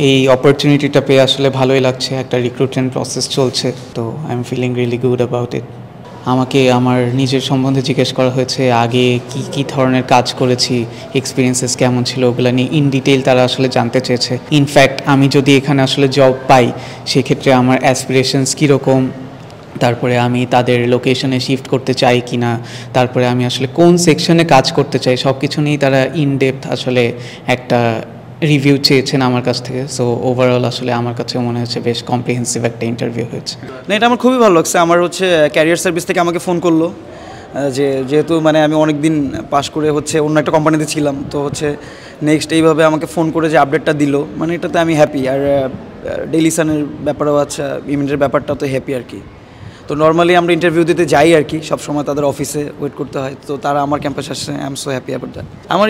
এই অপরচুনিটিটা পেয়ে আসলে ভালোই লাগছে। একটা রিক্রুটমেন্ট প্রসেস চলছে, তো I am feeling really good about it. আমাকে আমার নিজের সম্বন্ধে জিজ্ঞেস করা হয়েছে, আগে কি ধরনের কাজ করেছি, এক্সপিরিয়েন্সেস কেমন ছিল, ওগুলো নিয়ে ইন ডিটেইল তারা আসলে জানতে চেয়েছে। ইনফ্যাক্ট আমি যদি এখানে আসলে জব পাই সেক্ষেত্রে আমার অ্যাসপিরেশনস কীরকম, তারপরে আমি তাদের লোকেশনে শিফট করতে চাই কি না, তারপরে আমি আসলে কোন সেকশনে কাজ করতে চাই, সব কিছু নিয়েই তারা ইন ডেপথ আসলে একটা রিভিউ চেয়েছেন আমার কাছ থেকে। সো ওভারঅল আসলে আমার কাছে মনে হচ্ছে বেশ কম্প্রিহেন্সিভ একটা ইন্টারভিউ হয়েছে। না, এটা আমার খুবই ভালো লাগছে। আমার ক্যারিয়ার সার্ভিস থেকে আমাকে ফোন করলো, যেহেতু আমি অনেক দিন পাশ করে অন্য একটা কোম্পানিতে ছিলাম, তো নেক্সট এইভাবে আমাকে ফোন করে যে আপডেটটা দিল, এটাতে আমি হ্যাপি। আর ডেইলি সানের ব্যাপারেও ইভেন্টের ব্যাপারটা তো হ্যাপি আর কি। তো নর্মালি আমরা ইন্টারভিউ দিতে যাই আর কি, সবসময় তাদের অফিসে ওয়েট করতে হয়, তো তারা আমার ক্যাম্পাসে আসছে। I am so happy about that. আমার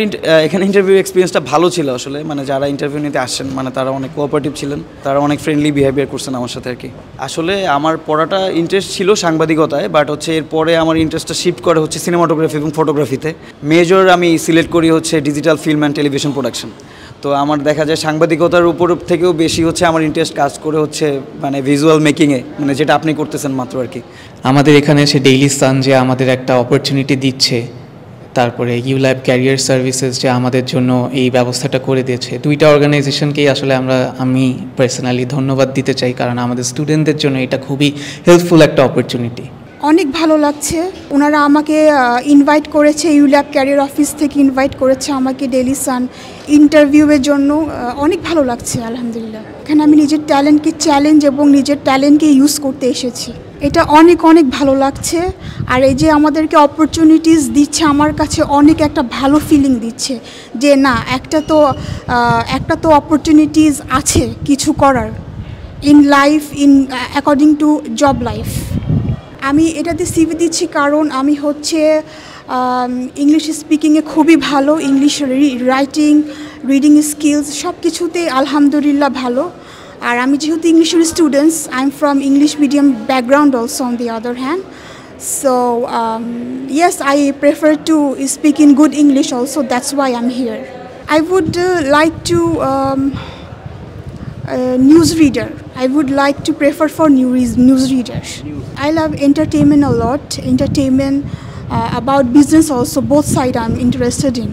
এখানে ইন্টারভিউ এক্সপিরিয়েন্সটা ভালো ছিল আসলে। যারা ইন্টারভিউ নিতে আসছেন তারা অনেক কোঅপারেটিভ ছিলেন, তারা অনেক ফ্রেন্ডলি বিহেভিয়ার করছেন আমার সাথে আর কি। আসলে আমার পড়াটা ইন্টারেস্ট ছিল সাংবাদিকতায়, বাট এরপরে আমার ইন্টারেস্টটা শিফট করে সিনেমাটোগ্রাফি এবং ফটোগ্রাফিতে। মেজর আমি সিলেক্ট করি digital film and television production. তো আমার দেখা যায় সাংবাদিকতার উপর থেকেও বেশি আমার ইন্টারেস্ট কাজ করে ভিজুয়াল মেকিংয়ে, যেটা আপনি করতেছেন মাত্র আর কি। আমাদের এখানে এসে ডেইলি সান যে আমাদের একটা অপরচুনিটি দিচ্ছে, তারপরে ইউল্যাব ক্যারিয়ার সার্ভিসেস যে আমাদের জন্য এই ব্যবস্থাটা করে দিয়েছে, দুইটা অর্গানাইজেশনকেই আসলে আমি পার্সোনালি ধন্যবাদ দিতে চাই, কারণ আমাদের স্টুডেন্টদের জন্য এটা খুবই হেল্পফুল একটা অপরচুনিটি। অনেক ভালো লাগছে, ওনারা আমাকে ইনভাইট করেছে, ইউল্যাব ক্যারিয়ার অফিস থেকে ইনভাইট করেছে আমাকে ডেইলি সান ইন্টারভিউয়ের জন্য। অনেক ভালো লাগছে আলহামদুলিল্লাহ। এখানে আমি নিজের ট্যালেন্টকে চ্যালেঞ্জ এবং নিজের ট্যালেন্টকে ইউজ করতে এসেছি, এটা অনেক ভালো লাগছে। আর এই যে আমাদেরকে অপরচুনিটিস দিচ্ছে, আমার কাছে অনেক একটা ভালো ফিলিং দিচ্ছে যে না, একটা তো অপরচুনিটিস আছে কিছু করার in life, according to job life. আমি এটাতে সিভি দিচ্ছি কারণ আমি ইংলিশ স্পিকিংয়ে খুবই ভালো, ইংলিশ রাইটিং, রিডিং স্কিলস সব কিছুতে আলহামদুলিল্লাহ ভালো। আর আমি যেহেতু ইংলিশের students, I am from English medium background also on the other hand. So yes, I prefer to speak in good English also, that's why I'm here. I would like to newsreader. I would like to prefer for newsreaders. I love entertainment a lot, entertainment about business also, both sides I'm interested in.